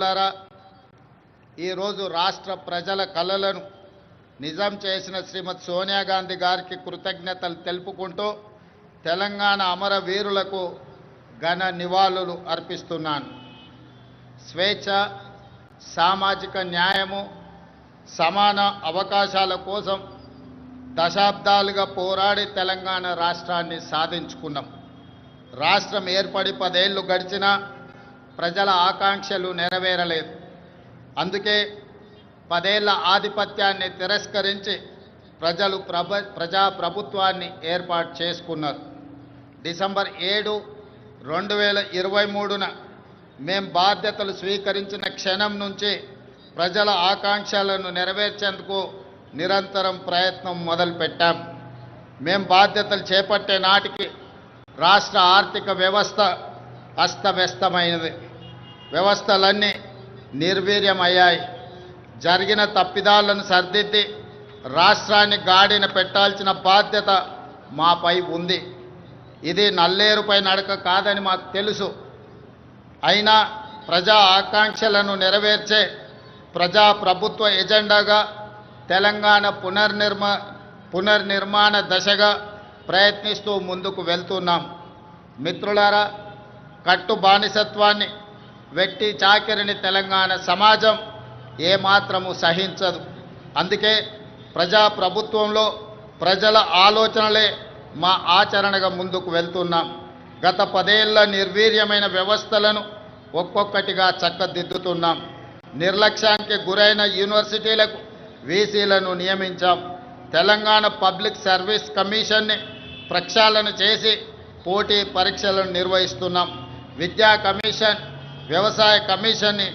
మిత్రులారా, ఈరోజు రాష్ట్ర ప్రజల కలలను నిజం చేసిన శ్రీమతి సోనియా గాంధీ గారికి కృతజ్ఞతలు తెలుపుకుంటూ తెలంగాణ అమరవీరులకు ఘన నివాళులు అర్పిస్తున్నాను. స్వేచ్ఛ, సామాజిక న్యాయము, సమాన అవకాశాల కోసం దశాబ్దాలుగా పోరాడి తెలంగాణ రాష్ట్రాన్ని సాధించుకున్నాం. రాష్ట్రం ఏర్పడి 10 ఏళ్లు గడిచినా ప్రజల ఆకాంక్షలు నెరవేరలేదు. అందుకే 10 ఏళ్ల ఆధిపత్యాన్ని తిరస్కరించి ప్రజలు ప్రజాప్రభుత్వాన్ని ఏర్పాటు చేసుకున్నారు. డిసెంబర్ 7, 2023న మేం బాధ్యతలు స్వీకరించిన క్షణం నుంచి ప్రజల ఆకాంక్షలను నెరవేర్చేందుకు నిరంతరం ప్రయత్నం మొదలుపెట్టాం. మేం బాధ్యతలు చేపట్టే నాటికి రాష్ట్ర ఆర్థిక వ్యవస్థ అస్తవ్యస్తమైనది. వ్యవస్థలన్నీ నిర్వీర్యమయ్యాయి. జరిగిన తప్పిదాలను సరిదిద్ది రాష్ట్రాన్ని గాడిన పెట్టాల్సిన బాధ్యత మాపై ఉంది. ఇది నల్లేరుపై నడక కాదని మాకు తెలుసు. అయినా ప్రజా ఆకాంక్షలను నెరవేర్చే ప్రజాప్రభుత్వ ఎజెండాగా తెలంగాణ పునర్నిర్మాణ దశగా ప్రయత్నిస్తూ ముందుకు వెళ్తున్నాం. మిత్రులారా, కట్టు బానిసత్వాన్ని, వెట్టి చాకిరిని తెలంగాణ సమాజం ఏమాత్రము సహించదు. అందుకే ప్రజాప్రభుత్వంలో ప్రజల ఆలోచనలే మా ఆచరణగా ముందుకు వెళ్తున్నాం. గత 10 ఏళ్ల నిర్వీర్యమైన వ్యవస్థలను ఒక్కొక్కటిగా చక్కదిద్దుతున్నాం. నిర్లక్ష్యానికి గురైన యూనివర్సిటీలకు వీసీలను నియమించాం. తెలంగాణ పబ్లిక్ సర్వీస్ కమిషన్ని ప్రక్షాళన చేసి పోటీ పరీక్షలను నిర్వహిస్తున్నాం. విద్యా కమిషన్, వ్యవసాయ కమిషన్ని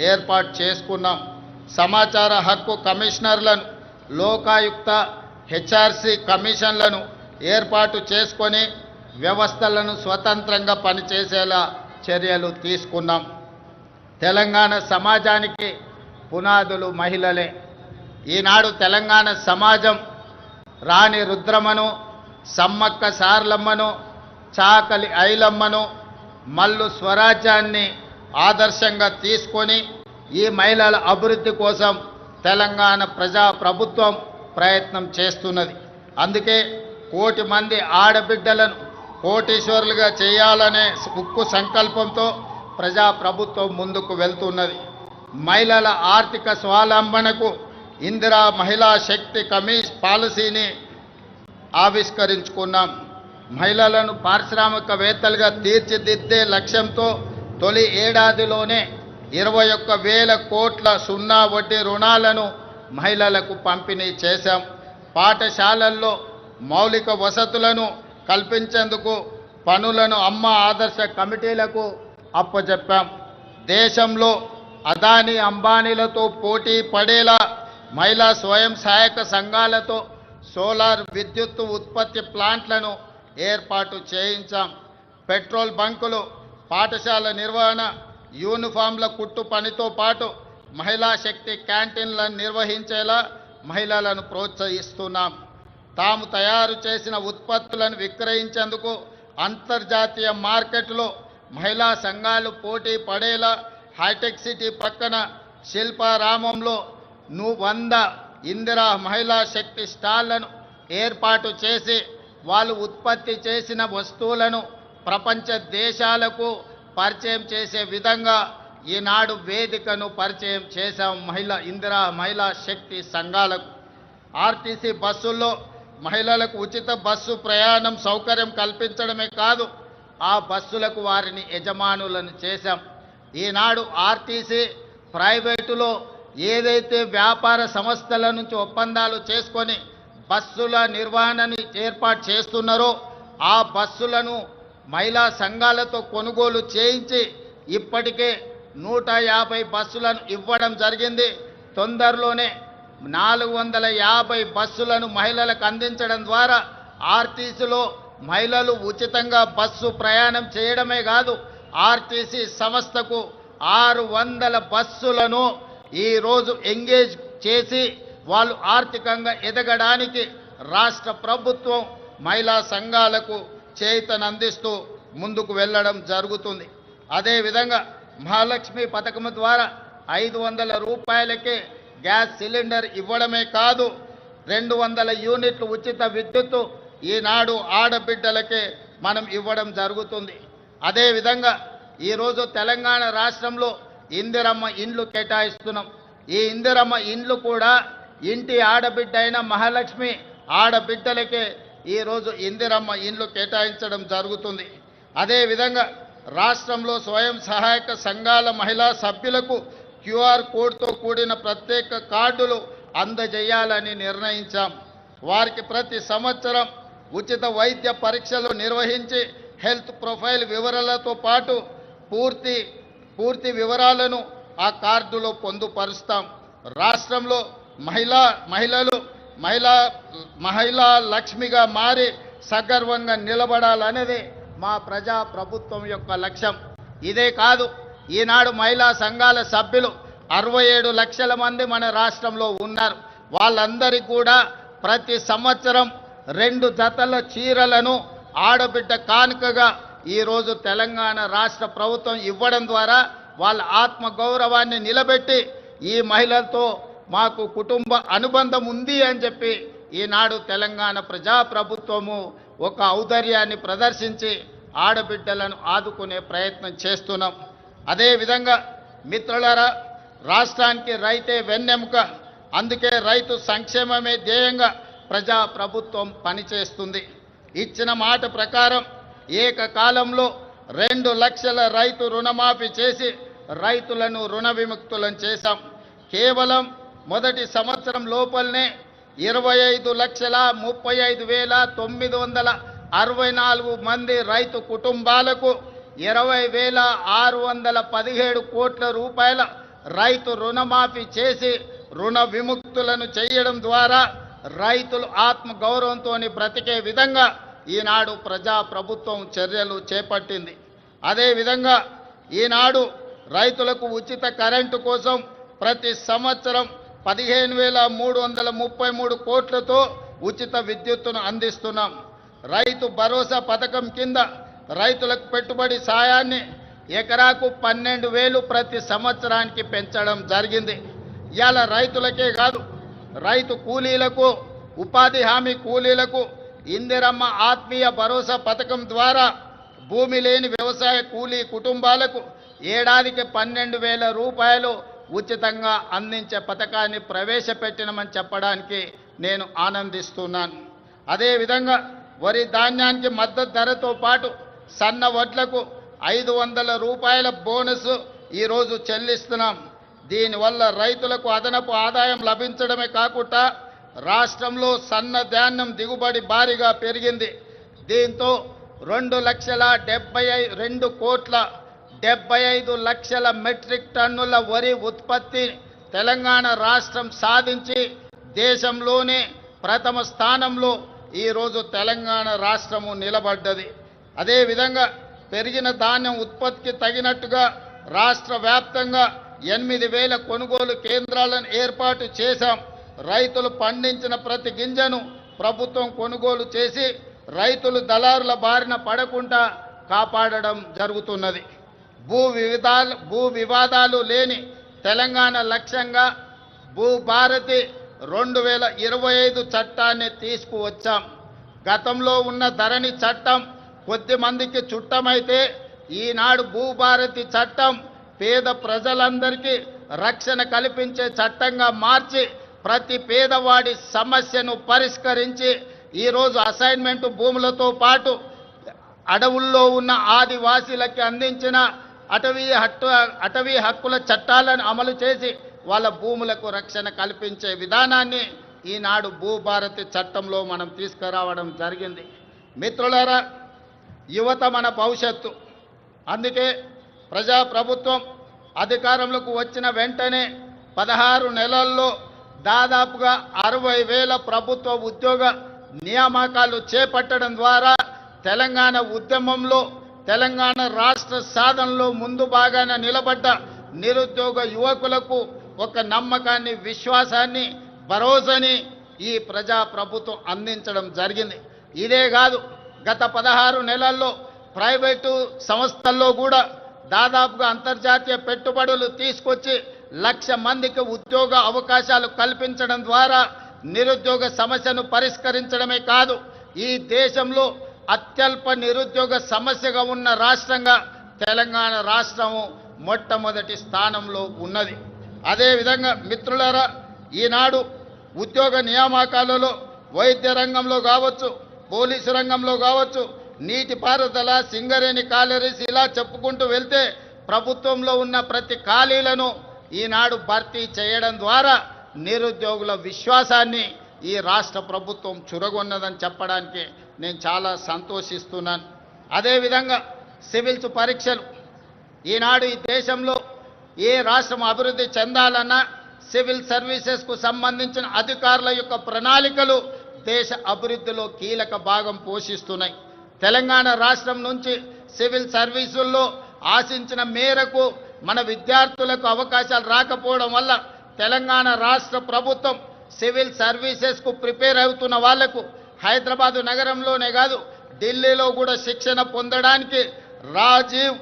ఏర్పాటు చేసుకున్నాం. సమాచార హక్కు కమిషనర్లను, లోకాయుక్త, హెచ్ఆర్సీ కమిషన్లను ఏర్పాటు చేసుకొని వ్యవస్థలను స్వతంత్రంగా పనిచేసేలా చర్యలు తీసుకున్నాం. తెలంగాణ సమాజానికి పునాదులు మహిళలే. ఈనాడు తెలంగాణ సమాజం రాణి రుద్రమను, సమ్మక్క సార్లమ్మను, చాకలి ఐలమ్మను, మల్లు స్వరాజ్యాన్ని ఆదర్శంగా తీసుకొని ఈ మహిళల అభివృద్ధి కోసం తెలంగాణ ప్రజాప్రభుత్వం ప్రయత్నం చేస్తున్నది. అందుకే 1 కోటి మంది ఆడబిడ్డలను కోటీశ్వరులుగా చేయాలనే ఉక్కు సంకల్పంతో ప్రజాప్రభుత్వం ముందుకు వెళ్తున్నది. మహిళల ఆర్థిక స్వావలంబనకు ఇందిరా మహిళా శక్తి పాలసీని ఆవిష్కరించుకున్నాం. మహిళలను పారిశ్రామికవేత్తలుగా తీర్చిదిద్దే లక్ష్యంతో తొలి ఏడాదిలోనే 21,000 కోట్ల సున్నా వడ్డీ రుణాలను మహిళలకు పంపిణీ చేశాం. పాఠశాలల్లో మౌలిక వసతులను కల్పించేందుకు పనులను అమ్మ ఆదర్శ కమిటీలకు అప్పచెప్పాం. దేశంలో అదానీ అంబానీలతో పోటీ పడేలా మహిళా స్వయం సహాయక సంఘాలతో సోలార్ విద్యుత్ ఉత్పత్తి ప్లాంట్లను ఏర్పాటు చేయించాం. పెట్రోల్ బంకులు, పాఠశాల నిర్వహణ, యూనిఫామ్ల కుట్టు పనితో పాటు మహిళా శక్తి క్యాంటీన్లను నిర్వహించేలా మహిళలను ప్రోత్సహిస్తున్నాం. తాము తయారు చేసిన ఉత్పత్తులను విక్రయించేందుకు అంతర్జాతీయ మార్కెట్లో మహిళా సంఘాలు పోటీ పడేలా హైటెక్ సిటీ పక్కన శిల్పారామంలో 100 ఇందిరా మహిళా శక్తి స్టాళ్లను ఏర్పాటు చేసి వాళ్ళు ఉత్పత్తి చేసిన వస్తువులను ప్రపంచ దేశాలకు పరిచయం చేసే విధంగా ఈనాడు వేదికను పరిచయం చేశాం. ఇందిరా మహిళా శక్తి సంఘాలకు ఆర్టీసీ బస్సుల్లో మహిళలకు ఉచిత బస్సు ప్రయాణం సౌకర్యం కల్పించడమే కాదు, ఆ బస్సులకు వారిని యజమానులను చేశాం. ఈనాడు ఆర్టీసీ ప్రైవేటులో ఏదైతే వ్యాపార సంస్థల నుంచి ఒప్పందాలు చేసుకొని బస్సుల నిర్వహణని ఏర్పాటు చేస్తున్నారో ఆ బస్సులను మహిళా సంఘాలతో కొనుగోలు చేయించి ఇప్పటికే 150 బస్సులను ఇవ్వడం జరిగింది. తొందరలోనే 450 బస్సులను మహిళలకు అందించడం ద్వారా ఆర్టీసీలో మహిళలు ఉచితంగా బస్సు ప్రయాణం చేయడమే కాదు, ఆర్టీసీ సంస్థకు 600 బస్సులను ఈరోజు ఎంగేజ్ చేసి వాళ్ళు ఆర్థికంగా ఎదగడానికి రాష్ట్ర ప్రభుత్వం మహిళా సంఘాలకు చేయూతనందిస్తూ ముందుకు వెళ్ళడం జరుగుతుంది. అదేవిధంగా మహాలక్ష్మి పథకం ద్వారా 500 రూపాయలకే గ్యాస్ సిలిండర్ ఇవ్వడమే కాదు, 200 యూనిట్లు ఉచిత విద్యుత్తు ఈనాడు ఆడబిడ్డలకే మనం ఇవ్వడం జరుగుతుంది. అదేవిధంగా ఈరోజు తెలంగాణ రాష్ట్రంలో ఇందిరమ్మ ఇండ్లు కేటాయిస్తున్నాం. ఈ ఇందిరమ్మ ఇండ్లు కూడా ఇంటి ఆడబిడ్డ అయిన మహాలక్ష్మి ఆడబిడ్డలకే ఈరోజు ఇందిరమ్మ ఇండ్లు కేటాయించడం జరుగుతుంది. అదేవిధంగా రాష్ట్రంలో స్వయం సహాయక సంఘాల మహిళా సభ్యులకు QR కోడ్తో కూడిన ప్రత్యేక కార్డులు అందజేయాలని నిర్ణయించాం. వారికి ప్రతి సంవత్సరం ఉచిత వైద్య పరీక్షలు నిర్వహించి హెల్త్ ప్రొఫైల్ వివరాలతో పాటు పూర్తి వివరాలను ఆ కార్డులో పొందుపరుస్తాం. రాష్ట్రంలో మహిళా లక్ష్మిగా మారి సగర్వంగా నిలబడాలనేది మా ప్రజా ప్రభుత్వం యొక్క లక్ష్యం. ఇదే కాదు, ఈనాడు మహిళా సంఘాల సభ్యులు 67 లక్షల మంది మన రాష్ట్రంలో ఉన్నారు. వాళ్ళందరికీ కూడా ప్రతి సంవత్సరం 2 జతల చీరలను ఆడబిడ్డ కానుకగా ఈరోజు తెలంగాణ రాష్ట్ర ప్రభుత్వం ఇవ్వడం ద్వారా వాళ్ళ ఆత్మగౌరవాన్ని నిలబెట్టి ఈ మహిళలతో మాకు కుటుంబ అనుబంధం ఉంది అని చెప్పి ఈనాడు తెలంగాణ ప్రజాప్రభుత్వము ఒక ఔదార్యాన్ని ప్రదర్శించి ఆడబిడ్డలను ఆదుకునే ప్రయత్నం చేస్తున్నాం. అదేవిధంగా మిత్రులారా, రాష్ట్రానికి రైతే వెన్నెముక. అందుకే రైతు సంక్షేమమే ధ్యేయంగా ప్రజాప్రభుత్వం పనిచేస్తుంది. ఇచ్చిన మాట ప్రకారం ఏకకాలంలో 2 లక్షల రైతు రుణమాఫీ చేసి రైతులను రుణ విముక్తులను చేశాం. కేవలం మొదటి సంవత్సరం లోపలనే 25,35,964 మంది రైతు కుటుంబాలకు 20,617 కోట్ల రూపాయల రైతు రుణమాఫీ చేసి రుణ విముక్తులను చేయడం ద్వారా రైతులు ఆత్మగౌరవంతో బ్రతికే విధంగా ఈనాడు ప్రజాప్రభుత్వం చర్యలు చేపట్టింది. అదేవిధంగా ఈనాడు రైతులకు ఉచిత కరెంటు కోసం ప్రతి సంవత్సరం 15,333 కోట్లతో ఉచిత విద్యుత్తును అందిస్తున్నాం. రైతు భరోసా పథకం కింద రైతులకు పెట్టుబడి సాయాన్ని ఎకరాకు 12,000 ప్రతి సంవత్సరానికి పెంచడం జరిగింది. ఇవాళ రైతులకే కాదు, రైతు కూలీలకు, ఉపాధి హామీ కూలీలకు ఇందిరమ్మ ఆత్మీయ భరోసా పథకం ద్వారా భూమి లేని వ్యవసాయ కూలీ కుటుంబాలకు ఏడాదికి 12,000 రూపాయలు ఉచితంగా అందించే పథకాన్ని ప్రవేశపెట్టినమని చెప్పడానికి నేను ఆనందిస్తున్నాను. అదేవిధంగా వరి ధాన్యానికి మద్దతు ధరతో పాటు సన్న వడ్లకు 500 రూపాయల బోనస్ ఈరోజు చెల్లిస్తున్నాం. దీనివల్ల రైతులకు అదనపు ఆదాయం లభించడమే కాకుండా రాష్ట్రంలో సన్న ధాన్యం దిగుబడి భారీగా పెరిగింది. దీంతో 2,75,00,000 మెట్రిక్ టన్నుల వరి ఉత్పత్తి తెలంగాణ రాష్ట్రం సాధించి దేశంలోనే ప్రథమ స్థానంలో ఈరోజు తెలంగాణ రాష్ట్రము నిలబడ్డది. అదేవిధంగా పెరిగిన ధాన్యం ఉత్పత్తికి తగినట్టుగా రాష్ట్ర వ్యాప్తంగా 8,000 కొనుగోలు కేంద్రాలను ఏర్పాటు చేశాం. రైతులు పండించిన ప్రతి గింజను ప్రభుత్వం కొనుగోలు చేసి రైతులు దళారుల బారిన పడకుండా కాపాడడం జరుగుతున్నది. భూ వివాదాలు లేని తెలంగాణ లక్ష్యంగా భూభారతి 2025 చట్టాన్ని తీసుకువచ్చాం. గతంలో ఉన్న ధరణి చట్టం కొద్ది మందికి చుట్టమైతే ఈనాడు భూభారతి చట్టం పేద ప్రజలందరికీ రక్షణ కల్పించే చట్టంగా మార్చి ప్రతి పేదవాడి సమస్యను పరిష్కరించి ఈరోజు అసైన్మెంట్ భూములతో పాటు అడవుల్లో ఉన్న ఆదివాసీలకి అందించిన అటవీ హక్కుల చట్టాలను అమలు చేసి వాళ్ళ భూములకు రక్షణ కల్పించే విధానాన్ని ఈనాడు భూభారతి చట్టంలో మనం తీసుకురావడం జరిగింది. మిత్రులారా, యువత మన భవిష్యత్తు. అందుకే ప్రజాప్రభుత్వం అధికారంలోకి వచ్చిన వెంటనే 16 నెలల్లో దాదాపుగా 60,000 ప్రభుత్వ ఉద్యోగ నియామకాలు చేపట్టడం ద్వారా తెలంగాణ ఉద్యమంలో, తెలంగాణ రాష్ట్ర సాధనలో ముందు భాగాన నిలబడ్డ నిరుద్యోగ యువకులకు ఒక నమ్మకాన్ని, విశ్వాసాన్ని, భరోసాని ఈ ప్రజాప్రభుత్వం అందించడం జరిగింది. ఇదే కాదు, గత 16 నెలల్లో ప్రైవేటు సంస్థల్లో కూడా దాదాపుగా అంతర్జాతీయ పెట్టుబడులు తీసుకొచ్చి 1,00,000 మందికి ఉద్యోగ అవకాశాలు కల్పించడం ద్వారా నిరుద్యోగ సమస్యను పరిష్కరించడమే కాదు, ఈ దేశంలో అత్యల్ప నిరుద్యోగ సమస్యగా ఉన్న రాష్ట్రంగా తెలంగాణ రాష్ట్రము మొట్టమొదటి స్థానంలో ఉన్నది. అదేవిధంగా మిత్రులారా, ఈనాడు ఉద్యోగ నియామకాలలో వైద్య రంగంలో కావచ్చు, పోలీసు రంగంలో కావచ్చు, నీటిపారుదల, సింగరేణి కాలరీస్ ఇలా చెప్పుకుంటూ వెళ్తే ప్రభుత్వంలో ఉన్న ప్రతి ఖాళీలను ఈనాడు భర్తీ చేయడం ద్వారా నిరుద్యోగుల విశ్వాసాన్ని ఈ రాష్ట్ర ప్రభుత్వం చురగొన్నదని చెప్పడానికి నేను చాలా సంతోషిస్తున్నాను. అదేవిధంగా సివిల్స్ పరీక్షలు ఈనాడు ఈ దేశంలో ఏ రాష్ట్రం అభివృద్ధి చెందాలన్నా సివిల్ సర్వీసెస్కు సంబంధించిన అధికారుల యొక్క ప్రణాళికలు దేశ అభివృద్ధిలో కీలక భాగం పోషిస్తున్నాయి. తెలంగాణ రాష్ట్రం నుంచి సివిల్ సర్వీసుల్లో ఆశించిన మేరకు మన విద్యార్థులకు అవకాశాలు రాకపోవడం వల్ల తెలంగాణ రాష్ట్ర ప్రభుత్వం సివిల్ సర్వీసెస్కు ప్రిపేర్ అవుతున్న వాళ్లకు హైదరాబాదు నగరంలోనే కాదు ఢిల్లీలో కూడా శిక్షణ పొందడానికి రాజీవ్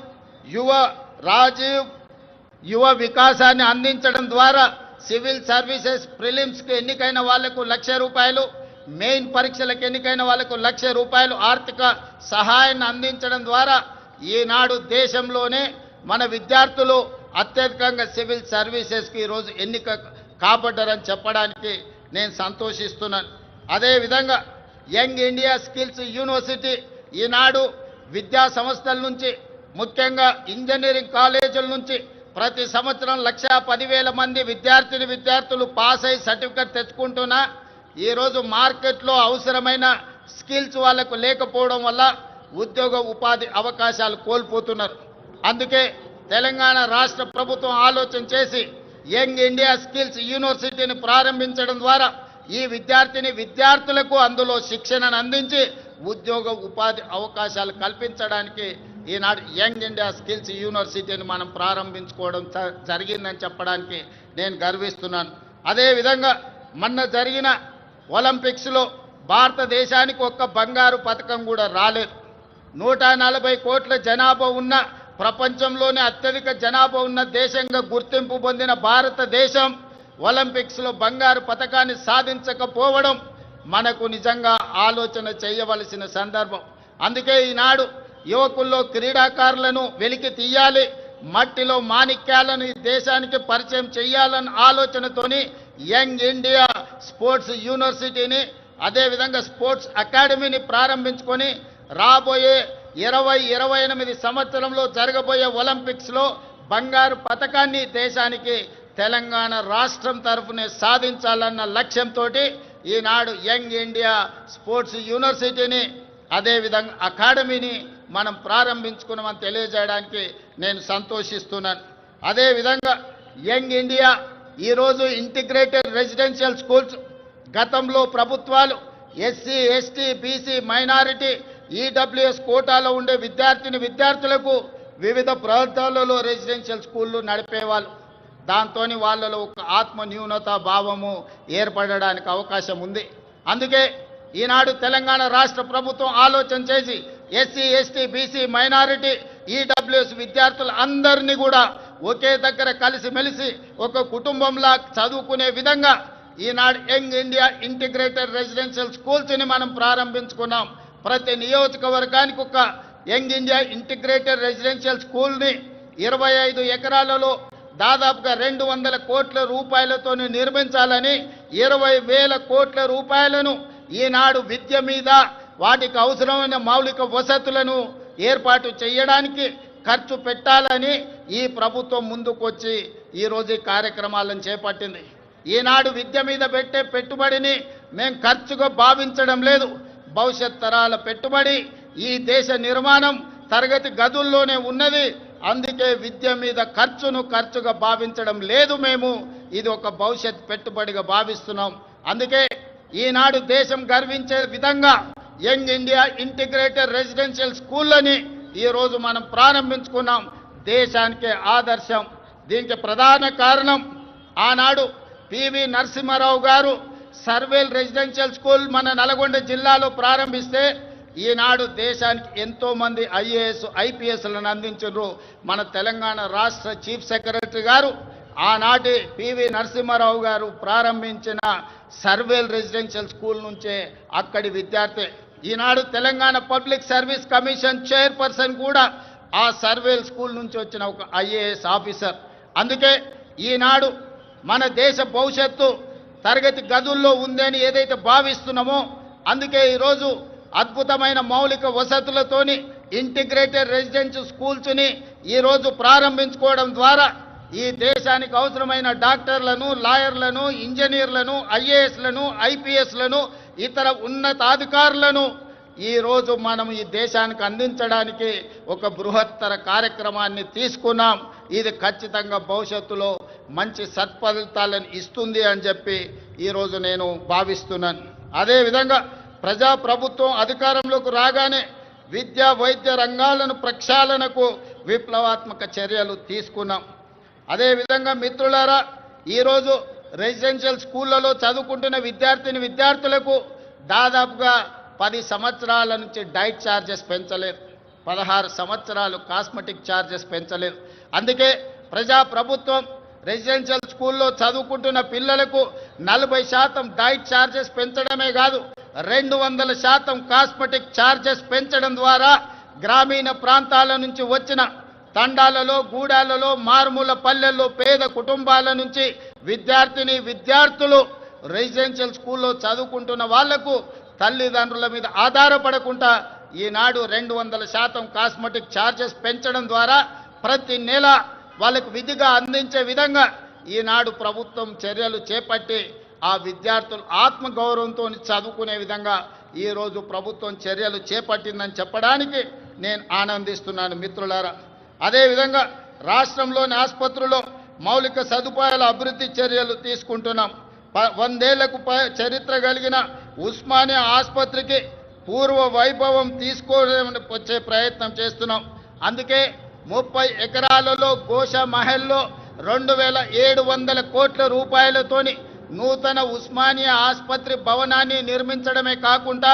యువ వికాసాన్ని అందించడం ద్వారా సివిల్ సర్వీసెస్ ప్రిలిమ్స్కి ఎన్నికైన వాళ్లకు ₹1,00,000, మెయిన్ పరీక్షలకు ఎన్నికైన వాళ్లకు ₹1,00,000 ఆర్థిక సహాయాన్ని అందించడం ద్వారా ఈనాడు దేశంలోనే మన విద్యార్థులు అత్యధికంగా సివిల్ సర్వీసెస్కి ఈరోజు ఎన్నిక కాబడ్డారని చెప్పడానికి నేను సంతోషిస్తున్నాను. అదేవిధంగా యంగ్ ఇండియా స్కిల్స్ యూనివర్సిటీ ఈనాడు విద్యా సంస్థల నుంచి ముఖ్యంగా ఇంజనీరింగ్ కాలేజీల నుంచి ప్రతి సంవత్సరం 1,10,000 మంది విద్యార్థులు పాస్ అయ్యి సర్టిఫికెట్ తెచ్చుకుంటున్నా ఈరోజు మార్కెట్లో అవసరమైన స్కిల్స్ వాళ్ళకు లేకపోవడం వల్ల ఉద్యోగ ఉపాధి అవకాశాలు కోల్పోతున్నారు. అందుకే తెలంగాణ రాష్ట్ర ప్రభుత్వం ఆలోచన చేసి యంగ్ ఇండియా స్కిల్స్ యూనివర్సిటీని ప్రారంభించడం ద్వారా ఈ విద్యార్థులకు అందులో శిక్షణను అందించి ఉద్యోగ ఉపాధి అవకాశాలు కల్పించడానికి ఈనాడు యంగ్ ఇండియా స్కిల్స్ యూనివర్సిటీని మనం ప్రారంభించుకోవడం జరిగిందని చెప్పడానికి నేను గర్విస్తున్నాను. అదేవిధంగా మొన్న జరిగిన ఒలింపిక్స్లో భారతదేశానికి ఒక్క బంగారు పథకం కూడా రాలేదు. 140 కోట్ల జనాభా ఉన్న ప్రపంచంలోనే అత్యధిక జనాభా ఉన్న దేశంగా గుర్తింపు పొందిన భారతదేశం ఒలింపిక్స్లో బంగారు పథకాన్ని సాధించకపోవడం మనకు నిజంగా ఆలోచన చేయవలసిన సందర్భం. అందుకే ఈనాడు యువకుల్లో క్రీడాకారులను వెలికి తీయాలి, మట్టిలో మాణిక్యాలను ఈ దేశానికి పరిచయం చేయాలన్న ఆలోచనతోని యంగ్ ఇండియా స్పోర్ట్స్ యూనివర్సిటీని అదేవిధంగా స్పోర్ట్స్ అకాడమీని ప్రారంభించుకొని రాబోయే 2028 సంవత్సరంలో జరగబోయే ఒలింపిక్స్లో బంగారు పథకాన్ని దేశానికి తెలంగాణ రాష్ట్రం తరఫునే సాధించాలన్న లక్ష్యంతో ఈనాడు యంగ్ ఇండియా స్పోర్ట్స్ యూనివర్సిటీని అదేవిధంగా అకాడమీని మనం ప్రారంభించుకున్నామని తెలియజేయడానికి నేను సంతోషిస్తున్నాను. అదేవిధంగా యంగ్ ఇండియా ఈరోజు ఇంటిగ్రేటెడ్ రెసిడెన్షియల్ స్కూల్స్ గతంలో ప్రభుత్వాలు SC, ST, BC, minority, EWS కోటాలో ఉండే విద్యార్థులకు వివిధ ప్రాంతాలలో రెసిడెన్షియల్ స్కూళ్ళు నడిపేవాళ్ళు. దాంతో వాళ్ళలో ఒక ఆత్మ న్యూనతా భావము ఏర్పడడానికి అవకాశం ఉంది. అందుకే ఈనాడు తెలంగాణ రాష్ట్ర ప్రభుత్వం ఆలోచన చేసి SC, ST, BC, minority, EWS విద్యార్థులు అందరినీ కూడా ఒకే దగ్గర కలిసిమెలిసి ఒక కుటుంబంలా చదువుకునే విధంగా ఈనాడు యంగ్ ఇండియా ఇంటిగ్రేటెడ్ రెసిడెన్షియల్ స్కూల్స్ని మనం ప్రారంభించుకున్నాం. ప్రతి నియోజకవర్గానికి ఒక యంగ్ ఇండియా ఇంటిగ్రేటెడ్ రెసిడెన్షియల్ స్కూల్ని 25 ఎకరాలలో దాదాపుగా 200 కోట్ల రూపాయలతో నిర్మించాలని 20,000 కోట్ల రూపాయలను ఈనాడు విద్య మీద వాటికి అవసరమైన మౌలిక వసతులను ఏర్పాటు చేయడానికి ఖర్చు పెట్టాలని ఈ ప్రభుత్వం ముందుకొచ్చి ఈరోజు కార్యక్రమాలను చేపట్టింది. ఈనాడు విద్య మీద పెట్టే పెట్టుబడిని మేము ఖర్చుగా భావించడం లేదు, భవిష్యత్ తరాల పెట్టుబడి. ఈ దేశ నిర్మాణం తరగతి గదుల్లోనే ఉన్నది. అందుకే విద్య మీద ఖర్చుగా భావించడం లేదు, మేము ఇది ఒక భవిష్యత్ పెట్టుబడిగా భావిస్తున్నాం. అందుకే ఈనాడు దేశం గర్వించే విధంగా యంగ్ ఇండియా ఇంటిగ్రేటెడ్ రెసిడెన్షియల్ స్కూళ్ళని ఈరోజు మనం ప్రారంభించుకున్నాం. దేశానికే ఆదర్శం. దీనికి ప్రధాన కారణం ఆనాడు పివి నరసింహారావు గారు సర్వేల్ రెసిడెన్షియల్ స్కూల్ మన నల్గొండ జిల్లాలో ప్రారంభిస్తే ఈనాడు దేశానికి ఎంతో మంది ఐఏఎస్ ఐపీఎస్లను అందించారు. మన తెలంగాణ రాష్ట్ర చీఫ్ సెక్రటరీ గారు ఆనాటి పివి నరసింహారావు గారు ప్రారంభించిన సర్వేల్ రెసిడెన్షియల్ స్కూల్ నుంచే అక్కడి విద్యార్థి. ఈనాడు Telangana public service commission chairperson కూడా ఆ సర్వేల్ స్కూల్ నుంచి వచ్చిన ఒక ఐఏఎస్ ఆఫీసర్. అందుకే ఈనాడు మన దేశ భవిష్యత్తు తరగతి గదుల్లో ఉందని ఏదైతే భావిస్తున్నామో అందుకే ఈరోజు అద్భుతమైన మౌలిక వసతులతోని ఇంటిగ్రేటెడ్ రెసిడెన్షియల్ స్కూల్స్ని ఈరోజు ప్రారంభించుకోవడం ద్వారా ఈ దేశానికి అవసరమైన డాక్టర్లను, లాయర్లను, ఇంజనీర్లను, ఐఏఎస్లను, ఐపీఎస్లను, ఇతర ఉన్నతాధికారులను ఈరోజు మనం ఈ దేశానికి అందించడానికి ఒక బృహత్తర కార్యక్రమాన్ని తీసుకున్నాం. ఇది ఖచ్చితంగా భవిష్యత్తులో మంచి సత్ఫలితాలను ఇస్తుంది అని చెప్పి ఈరోజు నేను భావిస్తున్నాను. అదేవిధంగా ప్రజాప్రభుత్వం అధికారంలోకి రాగానే విద్యా వైద్య రంగాలను ప్రక్షాళనకు విప్లవాత్మక చర్యలు తీసుకున్నాం. అదేవిధంగా మిత్రులారా, ఈరోజు రెసిడెన్షియల్ స్కూళ్లలో చదువుకుంటున్న విద్యార్థులకు దాదాపుగా 10 సంవత్సరాల నుంచి డైట్ ఛార్జెస్ పెంచలేదు, 16 సంవత్సరాలు కాస్మెటిక్ ఛార్జెస్ పెంచలేదు. అందుకే ప్రజాప్రభుత్వం రెసిడెన్షియల్ స్కూల్లో చదువుకుంటున్న పిల్లలకు 40% డైట్ ఛార్జెస్ పెంచడమే కాదు 200% కాస్మెటిక్ ఛార్జెస్ పెంచడం ద్వారా గ్రామీణ ప్రాంతాల నుంచి వచ్చిన తండాలలో, గూడాలలో, మారుమూల పల్లెల్లో పేద కుటుంబాల నుంచి విద్యార్థులు రెసిడెన్షియల్ స్కూల్లో చదువుకుంటున్న వాళ్లకు తల్లిదండ్రుల మీద ఆధారపడకుండా ఈనాడు 200% కాస్మెటిక్ ఛార్జెస్ పెంచడం ద్వారా ప్రతి నెల వాళ్ళకు విధిగా అందించే విధంగా ఈనాడు ప్రభుత్వం చర్యలు చేపట్టి ఆ విద్యార్థులు ఆత్మగౌరవంతో చదువుకునే విధంగా ఈరోజు ప్రభుత్వం చర్యలు చేపట్టిందని చెప్పడానికి నేను ఆనందిస్తున్నాను మిత్రులారా. అదేవిధంగా రాష్ట్రంలోని ఆసుపత్రుల్లో మౌలిక సదుపాయాల అభివృద్ధి చర్యలు తీసుకుంటున్నాం. 100 ఏళ్లకు చరిత్ర కలిగిన ఉస్మానియా ఆసుపత్రికి పూర్వ వైభవం వచ్చే ప్రయత్నం చేస్తున్నాం. అందుకే 30 ఎకరాలలో గోషా మహల్లో 2700 కోట్ల రూపాయలతోని నూతన ఉస్మానియా ఆసుపత్రి భవనాన్ని నిర్మించడమే కాకుండా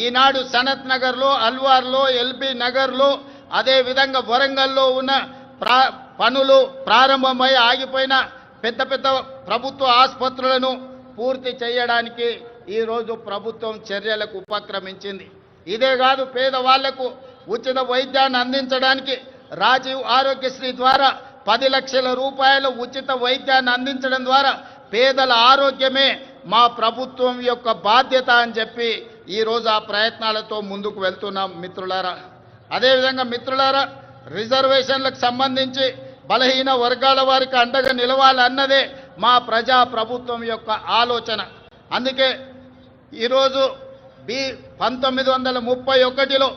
ఈనాడు సనత్ నగర్లో, అల్వార్లో, ఎల్బీ నగర్లో, అదేవిధంగా వరంగల్లో ఉన్న పనులు ప్రారంభమై ఆగిపోయిన పెద్ద ప్రభుత్వ ఆసుపత్రులను పూర్తి చేయడానికి ఈరోజు ప్రభుత్వం చర్యలకు ఉపక్రమించింది. ఇదే కాదు, పేదవాళ్లకు ఉచిత వైద్యాన్ని అందించడానికి రాజీవ్ ఆరోగ్యశ్రీ ద్వారా 10 లక్షల రూపాయల ఉచిత వైద్యాన్ని అందించడం ద్వారా పేదల ఆరోగ్యమే మా ప్రభుత్వం యొక్క బాధ్యత అని చెప్పి ఈరోజు ఆ ప్రయత్నాలతో ముందుకు వెళ్తున్నాం మిత్రులారా. అదేవిధంగా మిత్రులారా, రిజర్వేషన్లకు సంబంధించి బలహీన వర్గాల వారికి అండగా నిలవాలన్నదే మా ప్రజా ప్రభుత్వం యొక్క ఆలోచన. అందుకే ఈరోజు 1931లో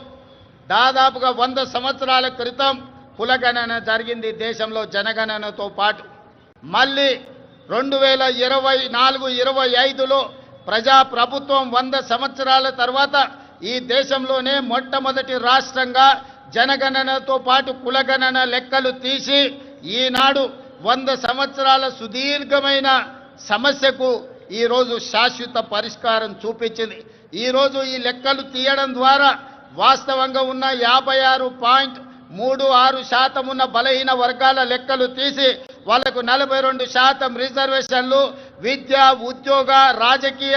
దాదాపుగా 100 సంవత్సరాల క్రితం కులగణన జరిగింది దేశంలో జనగణనతో పాటు. మళ్ళీ 2024-25లో ప్రజాప్రభుత్వం 100 సంవత్సరాల తర్వాత ఈ దేశంలోనే మొట్టమొదటి రాష్ట్రంగా జనగణనతో పాటు కులగణన లెక్కలు తీసి ఈనాడు 100 సంవత్సరాల సుదీర్ఘమైన సమస్యకు ఈరోజు శాశ్వత పరిష్కారం చూపించింది. ఈరోజు ఈ లెక్కలు తీయడం ద్వారా వాస్తవంగా ఉన్న 56.36% ఉన్న బలహీన వర్గాల లెక్కలు తీసి వాళ్లకు 42% రిజర్వేషన్లు, విద్య, ఉద్యోగ, రాజకీయ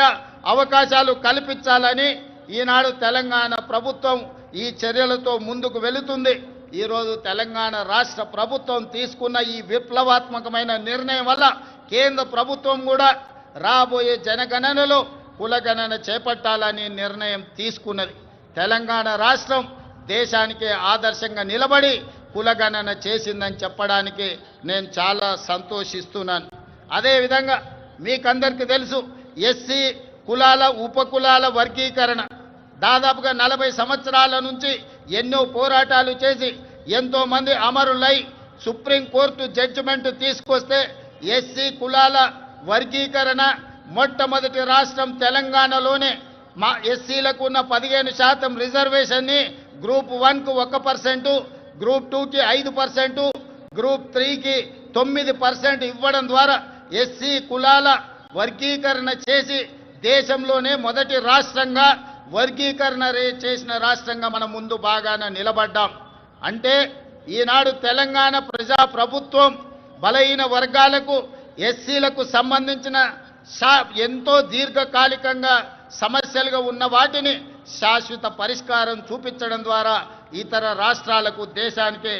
అవకాశాలు కల్పించాలని ఈనాడు తెలంగాణ ప్రభుత్వం ఈ చర్యలతో ముందుకు వెళుతుంది. ఈరోజు తెలంగాణ రాష్ట్ర ప్రభుత్వం తీసుకున్న ఈ విప్లవాత్మకమైన నిర్ణయం వల్ల కేంద్ర ప్రభుత్వం కూడా రాబోయే జనగణనలో కులగణన చేపట్టాలని నిర్ణయం తీసుకున్నది. తెలంగాణ రాష్ట్రం దేశానికే ఆదర్శంగా నిలబడి కులగణన చేసిందని చెప్పడానికి నేను చాలా సంతోషిస్తున్నాను. అదేవిధంగా మీకందరికీ తెలుసు, ఎస్సీ కులాల ఉపకులాల వర్గీకరణ దాదాపుగా 40 సంవత్సరాల నుంచి ఎన్నో పోరాటాలు చేసి ఎంతోమంది అమరులై సుప్రీంకోర్టు జడ్జిమెంట్ తీసుకొస్తే ఎస్సీ కులాల వర్గీకరణ మొట్టమొదటి రాష్ట్రం తెలంగాణలోనే మా ఎస్సీలకు ఉన్న 15% రిజర్వేషన్ని గ్రూప్ 1కు 1%, గ్రూప్ 2కి 5%, గ్రూప్ 3కి 9% ఇవ్వడం ద్వారా ఎస్సీ కులాల వర్గీకరణ చేసి దేశంలోనే మొదటి రాష్ట్రంగా వర్గీకరణ చేసిన రాష్ట్రంగా మనం ముందు బాగానే నిలబడ్డాం. అంటే ఈనాడు తెలంగాణ ప్రజా ప్రభుత్వం బలహీన వర్గాలకు ఎస్సీలకు సంబంధించిన ఎంతో దీర్ఘకాలికంగా సమస్యలుగా ఉన్న వాటిని శాశ్వత పరిష్కారం చూపించడం ద్వారా ఇతర రాష్ట్రాలకు దేశానికి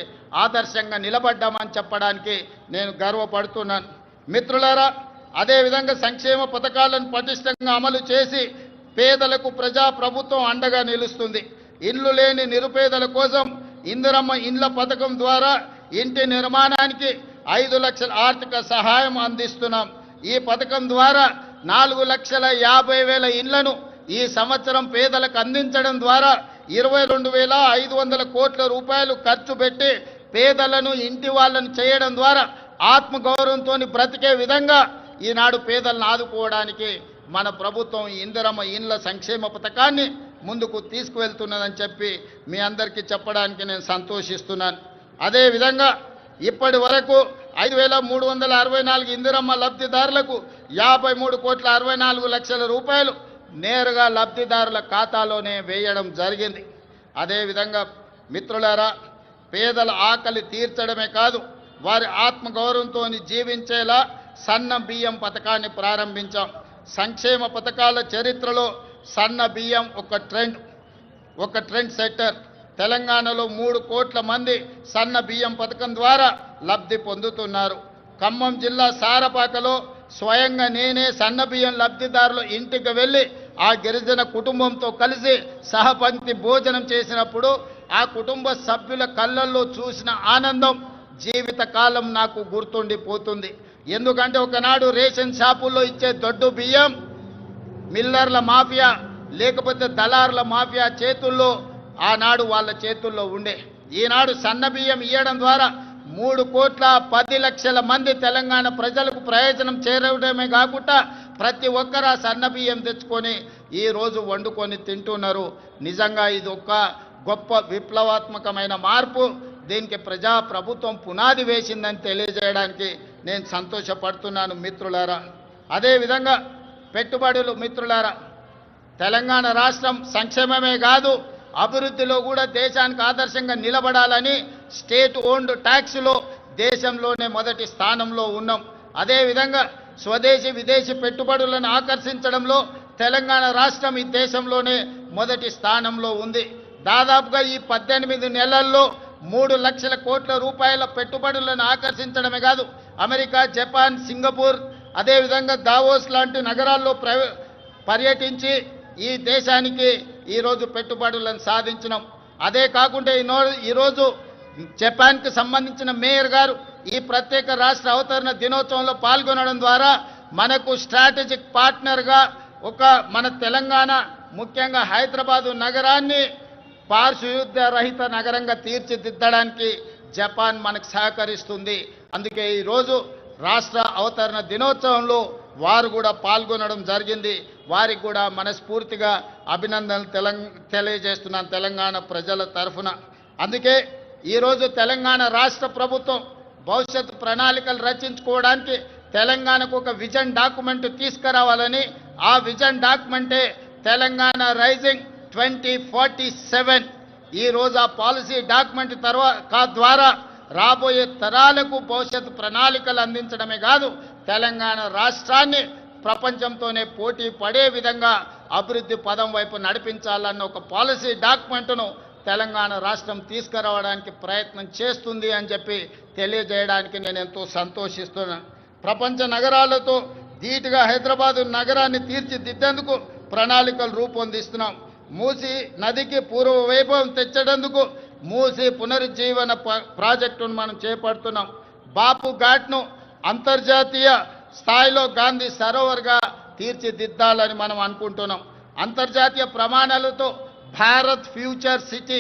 ఆదర్శంగా నిలబడ్డామని చెప్పడానికి నేను గర్వపడుతున్నాను. మిత్రులారా, అదేవిధంగా సంక్షేమ పథకాలను పటిష్టంగా అమలు చేసి పేదలకు ప్రజా ప్రభుత్వం అండగా నిలుస్తుంది. ఇల్లు లేని నిరుపేదల కోసం ఇందిరమ్మ ఇండ్ల పథకం ద్వారా ఇంటి నిర్మాణానికి 5 లక్షల ఆర్థిక సహాయం అందిస్తున్నాం. ఈ పథకం ద్వారా 4,50,000 ఇళ్లను ఈ సంవత్సరం పేదలకు అందించడం ద్వారా 22,500 కోట్ల రూపాయలు ఖర్చు పెట్టి పేదలను ఇంటి వాళ్ళను చేయడం ద్వారా ఆత్మగౌరవంతో బ్రతికే విధంగా ఈనాడు పేదలను ఆదుకోవడానికి మన ప్రభుత్వం ఇందిరమ్మ ఇండ్ల సంక్షేమ పథకాన్ని ముందుకు తీసుకువెళ్తున్నదని చెప్పి మీ అందరికీ చెప్పడానికి నేను సంతోషిస్తున్నాను. అదేవిధంగా ఇప్పటి వరకు 5,364 ఇందిరమ్మ లబ్ధిదారులకు 53,64,00,000 రూపాయలు నేరుగా లబ్ధిదారుల ఖాతాలోనే వేయడం జరిగింది. అదేవిధంగా మిత్రులారా, పేదల ఆకలి తీర్చడమే కాదు, వారి ఆత్మగౌరవంతో జీవించేలా సన్న బియ్యం పథకాన్ని ప్రారంభించాం. సంక్షేమ పథకాల చరిత్రలో సన్న బియ్యం ఒక ట్రెండ్ సెట్టర్. తెలంగాణలో 3 కోట్ల మంది సన్న బియ్యం పథకం ద్వారా లబ్ధి పొందుతున్నారు. ఖమ్మం జిల్లా సారపాకలో స్వయంగా నేనే సన్న బియ్యం లబ్ధిదారుల ఇంటికి వెళ్ళి ఆ గిరిజన కుటుంబంతో కలిసి సహపంక్తి భోజనం చేసినప్పుడు ఆ కుటుంబ సభ్యుల కళ్ళల్లో చూసిన ఆనందం జీవితకాలం నాకు గుర్తుండిపోతుంది. ఎందుకంటే ఒకనాడు రేషన్ షాపుల్లో ఇచ్చే దొడ్డు బియ్యం మిల్లర్ల మాఫియా లేకపోతే దళారుల మాఫియా చేతుల్లో ఆనాడు వాళ్ళ చేతుల్లో ఉండే. ఈనాడు సన్న బియ్యం ఇవ్వడం ద్వారా 3,10,00,000 మంది తెలంగాణ ప్రజలకు ప్రయోజనం చేరడమే కాకుండా ప్రతి ఒక్కరు ఆ సన్న బియ్యం తెచ్చుకొని ఈరోజు వండుకొని తింటున్నారు. నిజంగా ఇది ఒక గొప్ప విప్లవాత్మకమైన మార్పు. దీనికి ప్రజా ప్రభుత్వం పునాది వేసిందని తెలియజేయడానికి నేను సంతోషపడుతున్నాను మిత్రులారా. అదేవిధంగా పెట్టుబడులు మిత్రులారా, తెలంగాణ రాష్ట్రం సంక్షేమమే కాదు అభివృద్ధిలో కూడా దేశానికి ఆదర్శంగా నిలబడాలని స్టేట్ ఓన్డ్ ట్యాక్స్లో దేశంలోనే మొదటి స్థానంలో ఉన్నాం. అదేవిధంగా స్వదేశీ విదేశీ పెట్టుబడులను ఆకర్షించడంలో తెలంగాణ రాష్ట్రం ఈ దేశంలోనే మొదటి స్థానంలో ఉంది. దాదాపుగా ఈ 18 నెలల్లో 3 లక్షల కోట్ల రూపాయల పెట్టుబడులను ఆకర్షించడమే కాదు అమెరికా, జపాన్, సింగపూర్ అదేవిధంగా దావోస్ లాంటి నగరాల్లో పర్యటించి ఈ దేశానికి ఈరోజు పెట్టుబడులను సాధించినాం. అదే కాకుండా ఈరోజు జపాన్కి సంబంధించిన మేయర్ గారు ఈ ప్రత్యేక రాష్ట్ర అవతరణ దినోత్సవంలో పాల్గొనడం ద్వారా మనకు స్ట్రాటజిక్ పార్ట్నర్గా మన తెలంగాణ ముఖ్యంగా హైదరాబాదు నగరాన్ని పారిశుద్ధ్య రహిత నగరంగా తీర్చిదిద్దడానికి జపాన్ మనకు సహకరిస్తుంది. అందుకే ఈరోజు రాష్ట్ర అవతరణ దినోత్సవంలో వారు కూడా పాల్గొనడం జరిగింది. వారికి కూడా మనస్ఫూర్తిగా అభినందనలు తెలియజేస్తున్నాను తెలంగాణ ప్రజల తరఫున. అందుకే ఈరోజు తెలంగాణ రాష్ట్ర ప్రభుత్వం భవిష్యత్తు ప్రణాళికలు రచించుకోవడానికి తెలంగాణకు ఒక విజన్ డాక్యుమెంట్ తీసుకురావాలని, ఆ విజన్ డాక్యుమెంటే తెలంగాణ రైజింగ్ 2047. ఈరోజు ఆ పాలసీ డాక్యుమెంట్ ద్వారా రాబోయే తరాలకు భవిష్యత్తు ప్రణాళికలు అందించడమే కాదు తెలంగాణ రాష్ట్రాన్ని ప్రపంచంతోనే పోటీ పడే విధంగా అభివృద్ధి పదం వైపు నడిపించాలన్న ఒక పాలసీ డాక్యుమెంట్ను తెలంగాణ రాష్ట్రం తీసుకురావడానికి ప్రయత్నం చేస్తుంది అని చెప్పి తెలియజేయడానికి నేను ఎంతో సంతోషిస్తున్నాను. ప్రపంచ నగరాలతో ధీటుగా హైదరాబాదు నగరాన్ని తీర్చిదిద్దేందుకు ప్రణాళికలు రూపొందిస్తున్నాం. మూసీ నదికి పూర్వ వైభవం తెచ్చేందుకు మూసీ పునరుజ్జీవన ప్రాజెక్టును మనం చేపడుతున్నాం. బాపు ఘాట్ను అంతర్జాతీయ స్థాయిలో గాంధీ సరోవర్గా తీర్చిదిద్దాలని మనం అనుకుంటున్నాం. అంతర్జాతీయ ప్రమాణాలతో భారత్ ఫ్యూచర్ సిటీ.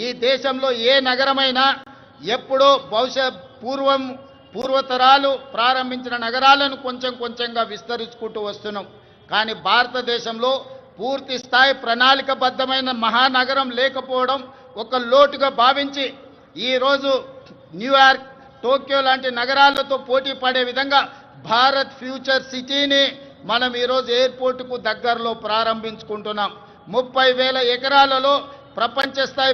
ఈ దేశంలో ఏ నగరమైనా ఎప్పుడో పూర్వతరాలు ప్రారంభించిన నగరాలను కొంచెంగా విస్తరించుకుంటూ వస్తున్నాం. కానీ భారతదేశంలో పూర్తి స్థాయి ప్రణాళికబద్ధమైన మహానగరం లేకపోవడం ఒక లోటుగా భావించి ఈరోజు న్యూయార్క్, టోక్యో లాంటి నగరాలతో పోటీ పడే విధంగా భారత్ ఫ్యూచర్ సిటీని మనం ఈరోజు ఎయిర్పోర్టుకు దగ్గరలో ప్రారంభించుకుంటున్నాం. 30,000 ఎకరాలలో ప్రపంచ స్థాయి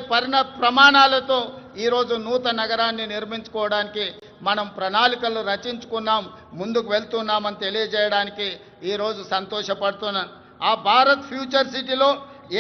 ప్రమాణాలతో ఈరోజు నూతన నగరాన్ని నిర్మించుకోవడానికి మనం ప్రణాళికలు రచించుకున్నాం, ముందుకు వెళ్తున్నామని తెలియజేయడానికి ఈరోజు సంతోషపడుతున్నాను. ఆ భారత్ ఫ్యూచర్ సిటీలో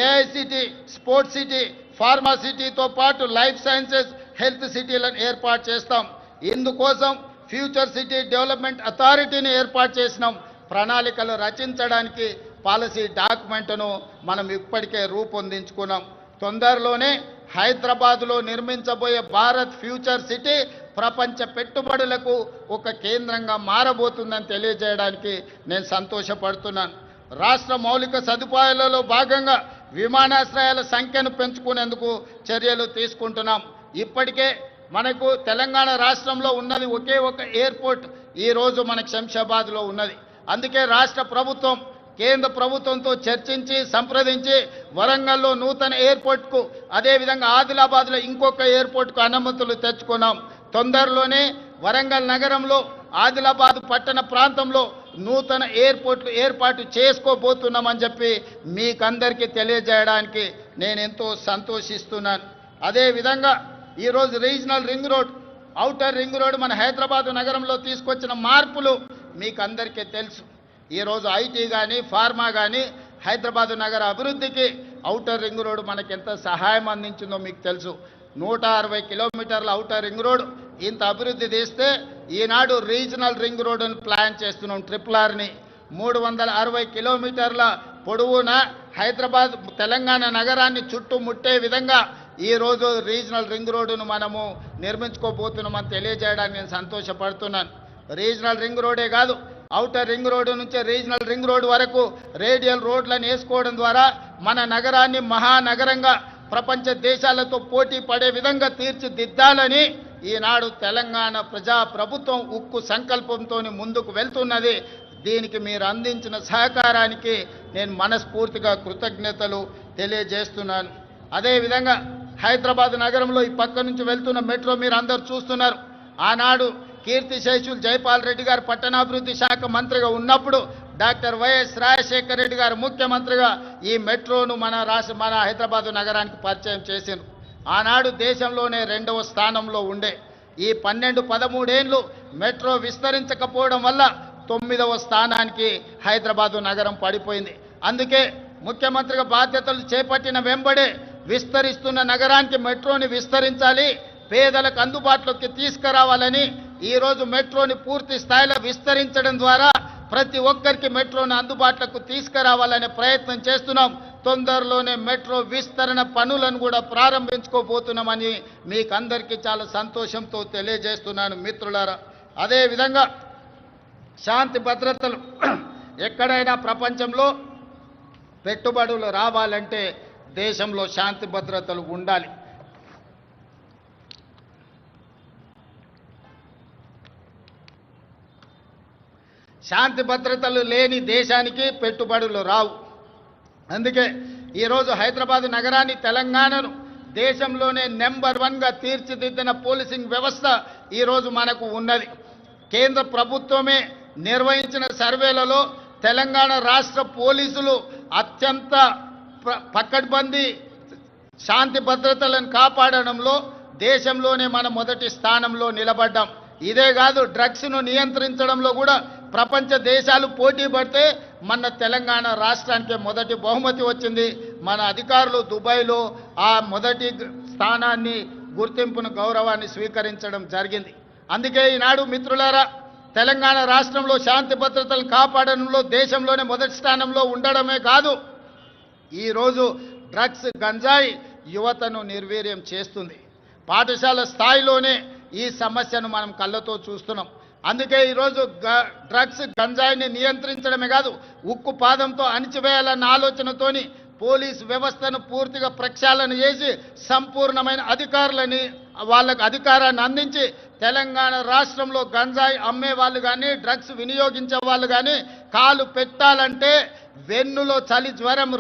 ఏఐసిటీ, స్పోర్ట్స్ సిటీ, ఫార్మా సిటీతో పాటు లైఫ్ సైన్సెస్, హెల్త్ సిటీలను ఏర్పాటు చేస్తాం. ఇందుకోసం ఫ్యూచర్ సిటీ డెవలప్మెంట్ అథారిటీని ఏర్పాటు చేసినాం. ప్రణాళికలు రచించడానికి పాలసీ డాక్యుమెంట్ను మనం ఇప్పటికే రూపొందించుకున్నాం. తొందరలోనే హైదరాబాద్లో నిర్మించబోయే భారత్ ఫ్యూచర్ సిటీ ప్రపంచ పెట్టుబడులకు ఒక కేంద్రంగా మారబోతుందని తెలియజేయడానికి నేను సంతోషపడుతున్నాను. రాష్ట్ర మౌలిక సదుపాయాలలో భాగంగా విమానాశ్రయాల సంఖ్యను పెంచుకునేందుకు చర్యలు తీసుకుంటున్నాం. ఇప్పటికే మనకు తెలంగాణ రాష్ట్రంలో ఉన్నది ఒకే ఒక ఎయిర్పోర్ట్ ఈరోజు మనకు శంషాబాద్లో ఉన్నది. అందుకే రాష్ట్ర ప్రభుత్వం కేంద్ర ప్రభుత్వంతో చర్చించి సంప్రదించి వరంగల్లో నూతన ఎయిర్పోర్ట్కు, అదేవిధంగా ఆదిలాబాద్లో ఇంకొక ఎయిర్పోర్ట్కు అనుమతులు తెచ్చుకున్నాం. తొందరలోనే వరంగల్ నగరంలో, ఆదిలాబాద్ పట్టణ ప్రాంతంలో నూతన ఎయిర్పోర్ట్లు ఏర్పాటు చేసుకోబోతున్నామని చెప్పి మీకందరికీ తెలియజేయడానికి నేను ఎంతో సంతోషిస్తున్నాను. అదేవిధంగా ఈరోజు regional ring road, outer ring road మన హైదరాబాద్ నగరంలో తీసుకొచ్చిన మార్పులు మీకు అందరికీ తెలుసు. ఈరోజు ఐటీ కానీ, ఫార్మా కానీ హైదరాబాద్ నగర అభివృద్ధికి ఔటర్ రింగ్ రోడ్ మనకి ఎంత సహాయం అందించిందో మీకు తెలుసు. 160 కిలోమీటర్ల ఔటర్ రింగ్ రోడ్ ఇంత అభివృద్ధి చేస్తే ఈనాడు రీజనల్ రింగ్ రోడ్డును ప్లాన్ చేస్తున్నాం. ట్రిపుల్ ఆర్ని 360 కిలోమీటర్ల పొడవున హైదరాబాద్ తెలంగాణ నగరాన్ని చుట్టుముట్టే విధంగా ఈరోజు రీజనల్ రింగ్ రోడ్డును మనము నిర్మించుకోబోతున్నామని తెలియజేయడానికి నేను సంతోషపడుతున్నాను. రీజనల్ రింగ్ రోడే కాదు, ఔటర్ రింగ్ రోడ్డు నుంచి రీజనల్ రింగ్ రోడ్ వరకు రేడియల్ రోడ్లను వేసుకోవడం ద్వారా మన నగరాన్ని మహానగరంగా ప్రపంచ దేశాలతో పోటీ పడే విధంగా తీర్చిదిద్దాలని ఈనాడు తెలంగాణ ప్రజా ప్రభుత్వం ఉక్కు సంకల్పంతో ముందుకు వెళ్తున్నది. దీనికి మీరు అందించిన సహకారానికి నేను మనస్ఫూర్తిగా కృతజ్ఞతలు తెలియజేస్తున్నాను. అదేవిధంగా హైదరాబాద్ నగరంలో ఈ పక్క నుంచి వెళ్తున్న మెట్రో మీరు అందరూ చూస్తున్నారు. ఆనాడు కీర్తిశేషులు జైపాల్ రెడ్డి గారు పట్టణాభివృద్ధి శాఖ మంత్రిగా ఉన్నప్పుడు డాక్టర్ వైఎస్ రాజశేఖర రెడ్డి గారు ముఖ్యమంత్రిగా ఈ మెట్రోను మన హైదరాబాద్ నగరానికి పరిచయం చేశారు. ఆనాడు దేశంలోనే 2వ స్థానంలో ఉండే ఈ 12-13 ఏళ్ళు మెట్రో విస్తరించకపోవడం వల్ల 9వ స్థానానికి హైదరాబాదు నగరం పడిపోయింది. అందుకే ముఖ్యమంత్రిగా బాధ్యతలు చేపట్టిన వెంబడే విస్తరిస్తున్న నగరానికి మెట్రోని విస్తరించాలి, పేదలకు అందుబాటులోకి తీసుకురావాలని ఈరోజు మెట్రోని పూర్తి స్థాయిలో విస్తరించడం ద్వారా ప్రతి ఒక్కరికి మెట్రోని అందుబాటులోకి తీసుకురావాలనే ప్రయత్నం చేస్తున్నాం. తొందరలోనే మెట్రో విస్తరణ పనులను కూడా ప్రారంభించుకోబోతున్నామని మీకు అందరికీ చాలా సంతోషంతో తెలియజేస్తున్నాను మిత్రులారా. అదేవిధంగా శాంతి భద్రతలు ఎక్కడైనా ప్రపంచంలో పెట్టుబడులు రావాలంటే దేశంలో శాంతి భద్రతలు ఉండాలి. శాంతి భద్రతలు లేని దేశానికి పెట్టుబడులు రావు. అందుకే ఈరోజు హైదరాబాద్ నగరాన్ని, తెలంగాణను దేశంలోనే నెంబర్ 1గా తీర్చిదిద్దిన పోలీసింగ్ వ్యవస్థ ఈరోజు మనకు ఉన్నది. కేంద్ర ప్రభుత్వమే నిర్వహించిన సర్వేలలో తెలంగాణ రాష్ట్ర పోలీసులు అత్యంత పకడ్బందీ శాంతి భద్రతలను కాపాడడంలో దేశంలోనే మనం మొదటి స్థానంలో నిలబడ్డాం. ఇదే కాదు, డ్రగ్స్ను నియంత్రించడంలో కూడా ప్రపంచ దేశాలు పోటీ పడితే మన తెలంగాణ రాష్ట్రానికి మొదటి బహుమతి వచ్చింది. మన అధికారులు దుబాయ్లో ఆ మొదటి స్థానాన్ని, గుర్తింపును, గౌరవాన్ని స్వీకరించడం జరిగింది. అందుకే ఈనాడు మిత్రులారా, తెలంగాణ రాష్ట్రంలో శాంతి భద్రతలను కాపాడడంలో దేశంలోనే మొదటి స్థానంలో ఉండడమే కాదు, ఈరోజు డ్రగ్స్, గంజాయి యువతను నిర్వీర్యం చేస్తుంది. పాఠశాల స్థాయిలోనే ఈ సమస్యను మనం కళ్ళతో చూస్తున్నాం. అందుకే ఈరోజు డ్రగ్స్, గంజాయిని నియంత్రించడమే కాదు, ఉక్కు పాదంతో అణిచివేయాలన్న ఆలోచనతోని పోలీసు వ్యవస్థను పూర్తిగా ప్రక్షాళన చేసి సంపూర్ణమైన వాళ్ళకు అధికారాన్ని అందించి తెలంగాణ రాష్ట్రంలో గంజాయి అమ్మే వాళ్ళు కానీ, డ్రగ్స్ వినియోగించే వాళ్ళు కానీ కాలు పెట్టాలంటే వెన్నులో చలి జ్వరం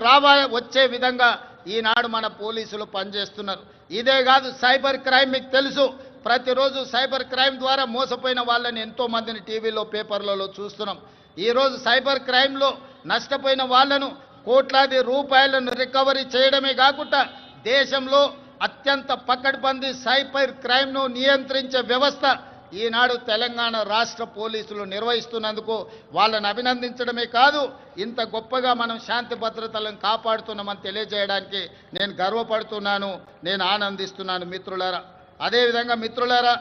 వచ్చే విధంగా ఈనాడు మన పోలీసులు పనిచేస్తున్నారు. ఇదే కాదు, సైబర్ క్రైమ్ మీకు తెలుసు. ప్రతిరోజు సైబర్ క్రైమ్ ద్వారా మోసపోయిన వాళ్ళని ఎంతో మందిని టీవీలో, పేపర్లలో చూస్తున్నాం. ఈరోజు సైబర్ క్రైమ్లో నష్టపోయిన వాళ్ళను కోట్లాది రూపాయలను రికవరీ చేయడమే కాకుండా దేశంలో అత్యంత పకడ్బందీ సైబర్ క్రైమ్ను నియంత్రించే వ్యవస్థ ఈనాడు తెలంగాణ రాష్ట్ర పోలీసులు నిర్వహిస్తున్నందుకు వాళ్ళని అభినందించడమే కాదు, ఇంత గొప్పగా మనం శాంతి భద్రతలను కాపాడుతున్నామని తెలియజేయడానికి నేను గర్వపడుతున్నాను, నేను ఆనందిస్తున్నాను మిత్రులారా. అదేవిధంగా మిత్రులారా,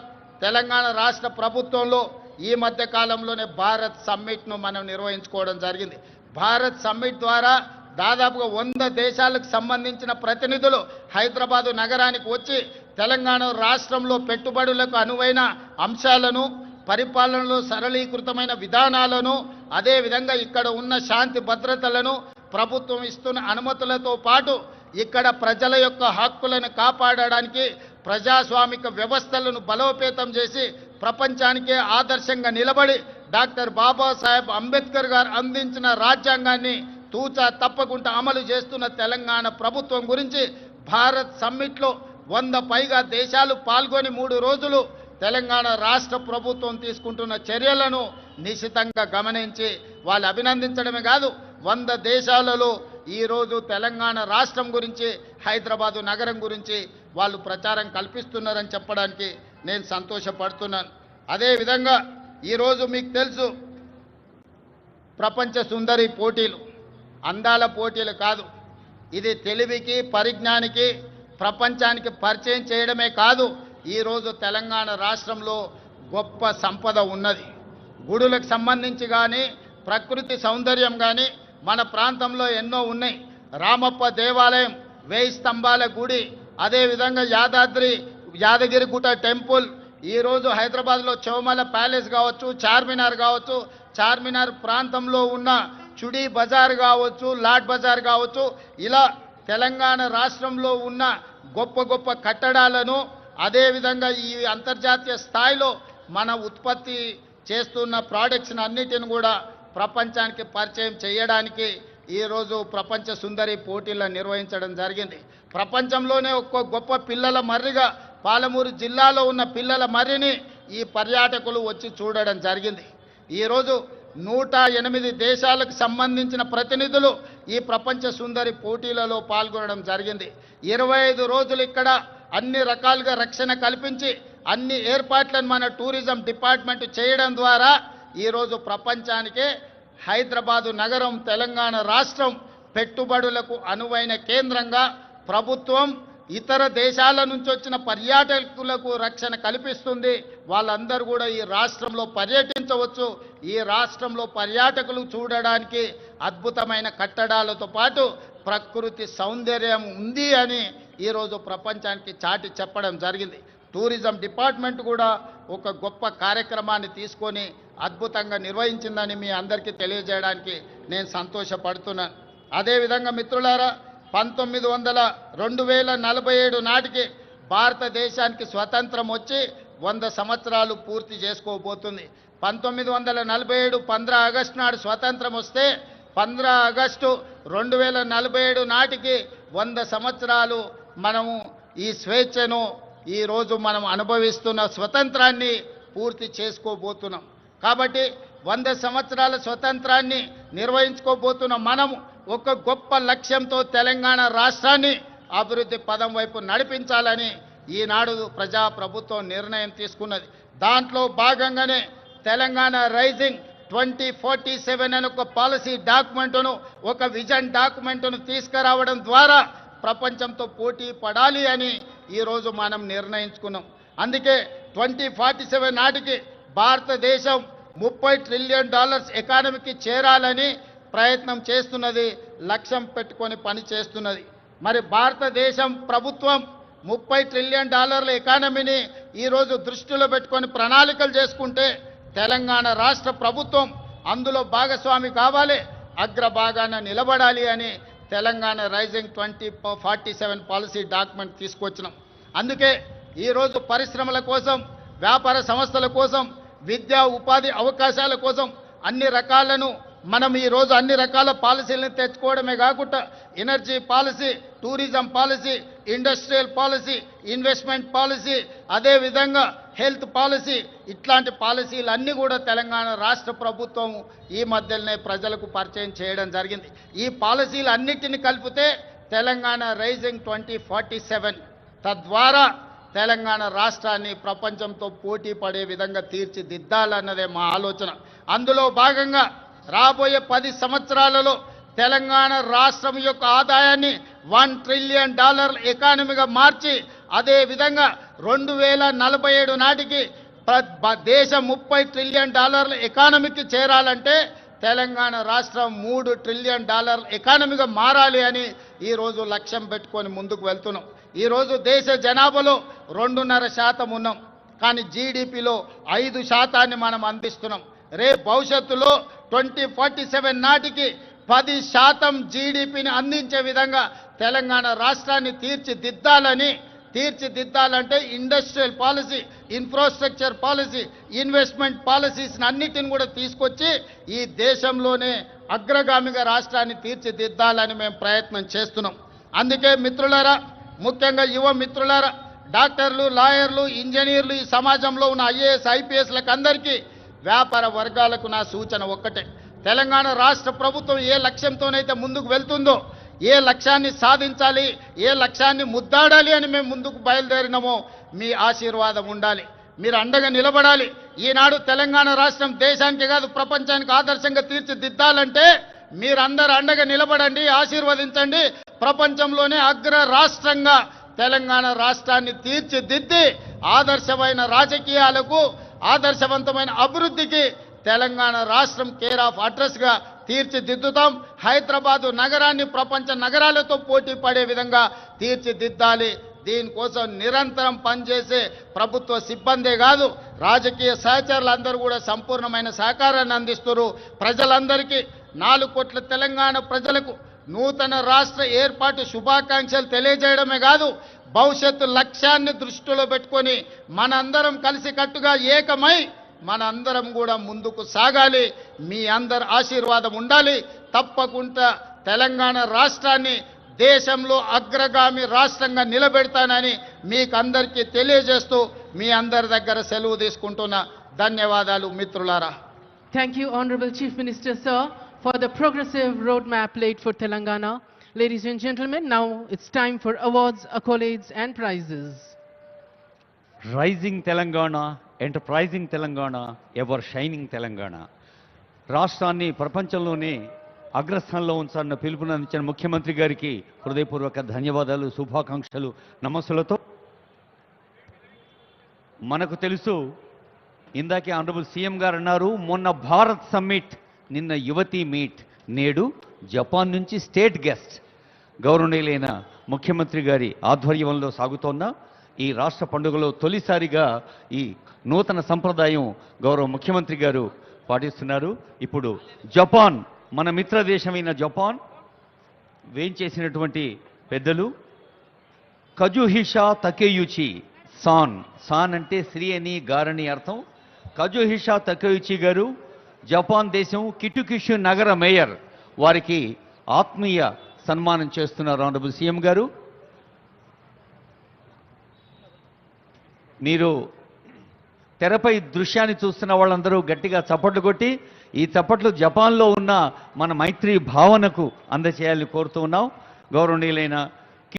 తెలంగాణ రాష్ట్ర ప్రభుత్వంలో ఈ మధ్య కాలంలోనే భారత్ సమ్మిట్ను మనం నిర్వహించుకోవడం జరిగింది. భారత్ సమ్మిట్ ద్వారా దాదాపుగా 100 దేశాలకు సంబంధించిన ప్రతినిధులు హైదరాబాదు నగరానికి వచ్చి తెలంగాణ రాష్ట్రంలో పెట్టుబడులకు అనువైన అంశాలను, పరిపాలనలో సరళీకృతమైన విధానాలను, అదేవిధంగా ఇక్కడ ఉన్న శాంతి భద్రతలను, ప్రభుత్వం ఇస్తున్న అనుమతులతో పాటు ఇక్కడ ప్రజల యొక్క హక్కులను కాపాడడానికి ప్రజాస్వామిక వ్యవస్థలను బలోపేతం చేసి ప్రపంచానికే ఆదర్శంగా నిలబడి డాక్టర్ బాబాసాహెబ్ అంబేద్కర్ గారు అందించిన రాజ్యాంగాన్ని తూచా తప్పకుండా అమలు చేస్తున్న తెలంగాణ ప్రభుత్వం గురించి భారత్ సమ్మిట్లో 100 పైగా దేశాలు పాల్గొని 3 రోజులు తెలంగాణ రాష్ట్ర ప్రభుత్వం తీసుకుంటున్న చర్యలను నిశితంగా గమనించి వాళ్ళు అభినందించడమే కాదు, 100 దేశాలలో ఈరోజు తెలంగాణ రాష్ట్రం గురించి, హైదరాబాదు నగరం గురించి వాళ్ళు ప్రచారం కల్పిస్తున్నారని చెప్పడానికి నేను సంతోషపడుతున్నాను. అదేవిధంగా ఈరోజు మీకు తెలుసు, ప్రపంచ సుందరి పోటీలు అందాల పోటీలు కాదు, ఇది తెలివికి పరిజ్ఞానికి ప్రపంచానికి పరిచయం చేయడమే కాదు, ఈరోజు తెలంగాణ రాష్ట్రంలో గొప్ప సంపద ఉన్నది. గుడులకు సంబంధించి కానీ, ప్రకృతి సౌందర్యం కానీ మన ప్రాంతంలో ఎన్నో ఉన్నాయి. రామప్ప దేవాలయం, 1000 స్తంభాల గుడి, అదేవిధంగా యాదగిరిగుట్ట టెంపుల్, ఈరోజు హైదరాబాద్లో చౌమల ప్యాలెస్ కావచ్చు, చార్మినార్ కావచ్చు, చార్మినార్ ప్రాంతంలో ఉన్న చుడీ బజార్ కావచ్చు, లాడ్ బజార్ కావచ్చు, ఇలా తెలంగాణ రాష్ట్రంలో ఉన్న గొప్ప గొప్ప కట్టడాలను, అదేవిధంగా ఈ అంతర్జాతీయ స్థాయిలో మన ఉత్పత్తి చేస్తున్న ప్రోడక్ట్స్ని అన్నిటిని కూడా ప్రపంచానికి పరిచయం చేయడానికి ఈరోజు ప్రపంచ సుందరి పోటీలను నిర్వహించడం జరిగింది. ప్రపంచంలోనే ఒక్క గొప్ప పిల్లల మర్రిగా పాలమూరు జిల్లాలో ఉన్న పిల్లల మర్రిని ఈ పర్యాటకులు వచ్చి చూడడం జరిగింది. ఈరోజు 108 దేశాలకు సంబంధించిన ప్రతినిధులు ఈ ప్రపంచ సుందరి పోటీలలో పాల్గొనడం జరిగింది. 25 రోజులు ఇక్కడ అన్ని రకాలుగా రక్షణ కల్పించి అన్ని ఏర్పాట్లను మన టూరిజం డిపార్ట్మెంట్ చేయడం ద్వారా ఈరోజు ప్రపంచానికే హైదరాబాదు నగరం, తెలంగాణ రాష్ట్రం పెట్టుబడులకు అనువైన కేంద్రంగా ప్రభుత్వం ఇతర దేశాల నుంచి వచ్చిన పర్యాటకులకు రక్షణ కల్పిస్తుంది. వాళ్ళందరూ కూడా ఈ రాష్ట్రంలో పర్యటించవచ్చు. ఈ రాష్ట్రంలో పర్యాటకులు చూడడానికి అద్భుతమైన కట్టడాలతో పాటు ప్రకృతి సౌందర్యం ఉంది అని ఈరోజు ప్రపంచానికి చాటి చెప్పడం జరిగింది. టూరిజం డిపార్ట్మెంట్ కూడా ఒక గొప్ప కార్యక్రమాన్ని తీసుకొని అద్భుతంగా నిర్వహించిందని మీ అందరికీ తెలియజేయడానికి నేను సంతోషపడుతున్నాను. అదేవిధంగా మిత్రులారా, 2047 నాటికి భారతదేశానికి స్వతంత్రం వచ్చి 100 సంవత్సరాలు పూర్తి చేసుకోబోతుంది. 1947 15 ఆగస్టు నాడు స్వతంత్రం వస్తే 15 ఆగస్టు 2047 నాటికి 100 సంవత్సరాలు మనము ఈ స్వేచ్ఛను ఈరోజు మనం అనుభవిస్తున్న స్వతంత్రాన్ని పూర్తి చేసుకోబోతున్నాం. కాబట్టి 100 సంవత్సరాల స్వతంత్రాన్ని నిర్వహించుకోబోతున్న మనము ఒక గొప్ప లక్ష్యంతో తెలంగాణ రాష్ట్రాన్ని అభివృద్ధి పదం వైపు నడిపించాలని ఈనాడు ప్రజాప్రభుత్వం నిర్ణయం తీసుకున్నది. దాంట్లో భాగంగానే తెలంగాణ రైజింగ్ 2047 అనే ఒక పాలసీ డాక్యుమెంటును, ఒక విజన్ డాక్యుమెంటును తీసుకురావడం ద్వారా ప్రపంచంతో పోటీ పడాలి అని ఈరోజు మనం నిర్ణయించుకున్నాం. అందుకే 2047 నాటికి భారతదేశం $30 ట్రిలియన్ ఎకానమీకి చేరాలని ప్రయత్నం చేస్తున్నది, లక్ష్యం పెట్టుకొని పని చేస్తున్నది. మరి భారతదేశం ప్రభుత్వం $30 ట్రిలియన్ ఎకానమీని ఈరోజు దృష్టిలో పెట్టుకొని ప్రణాళికలు చేసుకుంటే తెలంగాణ రాష్ట్ర ప్రభుత్వం అందులో భాగస్వామి కావాలి, అగ్రభాగాన నిలబడాలి అని తెలంగాణ రైజింగ్ 2047 పాలసీ డాక్యుమెంట్ తీసుకొచ్చినాం. అందుకే ఈరోజు పరిశ్రమల కోసం, వ్యాపార సంస్థల కోసం, విద్యా ఉపాధి అవకాశాల కోసం అన్ని రకాలను మనం ఈరోజు అన్ని రకాల పాలసీలను తెచ్చుకోవడమే కాకుండా energy policy, tourism policy, industrial policy, investment policy, అదేవిధంగా హెల్త్ పాలసీ, ఇట్లాంటి పాలసీలు అన్నీ కూడా తెలంగాణ రాష్ట్ర ప్రభుత్వం ఈ మధ్యలోనే ప్రజలకు పరిచయం చేయడం జరిగింది. ఈ పాలసీలు అన్నిటిని కలిపితే తెలంగాణ రైజింగ్ 2047, తద్వారా తెలంగాణ రాష్ట్రాన్ని ప్రపంచంతో పోటీ పడే విధంగా తీర్చిదిద్దాలన్నదే మా ఆలోచన. అందులో భాగంగా రాబోయే 10 సంవత్సరాలలో తెలంగాణ రాష్ట్రం యొక్క ఆదాయాన్ని $1 ట్రిలియన్ ఎకానమీగా మార్చి, అదే విధంగా 2047 నాటికి దేశం $30 ట్రిలియన్ ఎకానమీకి చేరాలంటే తెలంగాణ రాష్ట్రం $3 ట్రిలియన్ ఎకానమీగా మారాలి అని ఈరోజు లక్ష్యం పెట్టుకొని ముందుకు వెళ్తున్నాం. ఈరోజు దేశ జనాభాలో 2.5% ఉన్నాం, కానీ జీడిపిలో 5% మనం అందిస్తున్నాం. రేపు భవిష్యత్తులో 2047 నాటికి 10% జీడిపిని అందించే విధంగా తెలంగాణ రాష్ట్రాన్ని తీర్చిదిద్దాలంటే industrial policy, infrastructure policy, investment policies అన్నిటిని కూడా తీసుకొచ్చి ఈ దేశంలోనే అగ్రగామిగా రాష్ట్రాన్ని తీర్చిదిద్దాలని మేము ప్రయత్నం చేస్తున్నాం. అందుకే మిత్రులారా, ముఖ్యంగా యువ మిత్రులారా, డాక్టర్లు, లాయర్లు, ఇంజనీర్లు, ఈ సమాజంలో ఉన్న IAS IPSలకు అందరికీ, వ్యాపార వర్గాలకు నా సూచన ఒక్కటే: తెలంగాణ రాష్ట్ర ప్రభుత్వం ఏ లక్ష్యంతోనైతే ముందుకు వెళ్తుందో, ఏ లక్ష్యాన్ని సాధించాలి, ఏ లక్ష్యాన్ని ముద్దాడాలి అని మేము ముందుకు బయలుదేరినామో మీ ఆశీర్వాదం ఉండాలి, మీరు అండగా నిలబడాలి. ఈనాడు తెలంగాణ రాష్ట్రం దేశానికి కాదు ప్రపంచానికి ఆదర్శంగా తీర్చిదిద్దాలంటే మీరందరూ అండగా నిలబడండి, ఆశీర్వదించండి. ప్రపంచంలోనే అగ్ర రాష్ట్రంగా తెలంగాణ రాష్ట్రాన్ని తీర్చిదిద్ది ఆదర్శమైన రాజకీయాలకు, ఆదర్శవంతమైన అభివృద్ధికి తెలంగాణ రాష్ట్రం కేర్ ఆఫ్ అడ్రస్గా తీర్చిదిద్దుతాం. హైదరాబాదు నగరాన్ని ప్రపంచ నగరాలతో పోటీ పడే విధంగా తీర్చిదిద్దాలి. దీనికోసం నిరంతరం పనిచేసే ప్రభుత్వ సిబ్బందే కాదు, రాజకీయ సహచరులందరూ కూడా సంపూర్ణమైన సహకారాన్ని అందిస్తున్నారు. ప్రజలందరికీ 4 కోట్ల తెలంగాణ ప్రజలకు నూతన రాష్ట్ర ఏర్పాటు శుభాకాంక్షలు తెలియజేయడమే కాదు, భవిష్యత్తు లక్ష్యాన్ని దృష్టిలో పెట్టుకొని మనందరం కలిసికట్టుగా ఏకమై మనందరం కూడా ముందుకు సాగాలి. మీ అందరి ఆశీర్వాదం ఉండాలి. తప్పకుండా తెలంగాణ రాష్ట్రాన్ని దేశంలో అగ్రగామి రాష్ట్రంగా నిలబెడతానని మీకు అందరికీ తెలియజేస్తూ మీ అందరి దగ్గర సెలవు తీసుకుంటున్నా. ధన్యవాదాలు మిత్రులారా. Thank you, Honorable Chief Minister, sir, for the progressive roadmap laid for Telangana. Ladies and gentlemen, now it's time for awards, accolades and prizes. Rising Telangana, enterprising Telangana, ever shining Telangana. రాష్ట్రాన్ని ప్రపంచంలోనే అగ్రస్థానంలో ఉంచాలన్న పిలుపునందించిన ముఖ్యమంత్రి గారికి హృదయపూర్వక ధన్యవాదాలు, శుభాకాంక్షలు, నమస్సులతో. మనకు తెలుసు, ఇందాకే ఆనరబుల్ సీఎం గారు అన్నారు, మొన్న భారత్ సమ్మిట్, నిన్న యువతీ మీట్, నేడు జపాన్ నుంచి స్టేట్ గెస్ట్ గౌరవనీయులైన ముఖ్యమంత్రి గారి ఆధ్వర్యంలో సాగుతోన్న ఈ రాష్ట్ర పండుగలో తొలిసారిగా ఈ నూతన సంప్రదాయం గౌరవ ముఖ్యమంత్రి గారు పాటిస్తున్నారు. ఇప్పుడు జపాన్, మన మిత్ర దేశమైన జపాన్ వేంచేసినటువంటి పెద్దలు కజుహిషా తకేయుచి సాన్, సాన్ అంటే శ్రీ అని, గారని అర్థం. కజుహిషా తకేయుచి గారు జపాన్ దేశం కిటుకిషు నగర మేయర్, వారికి ఆత్మీయ సన్మానం చేస్తున్నారు ఆనరబుల్ సీఎం గారు. మీరు తెరపై దృశ్యాన్ని చూస్తున్న వాళ్ళందరూ గట్టిగా చప్పట్లు కొట్టి ఈ చప్పట్లు జపాన్లో ఉన్న మన మైత్రి భావనకు అందచేయాలని కోరుతూ ఉన్నాం. గౌరవనీయులైన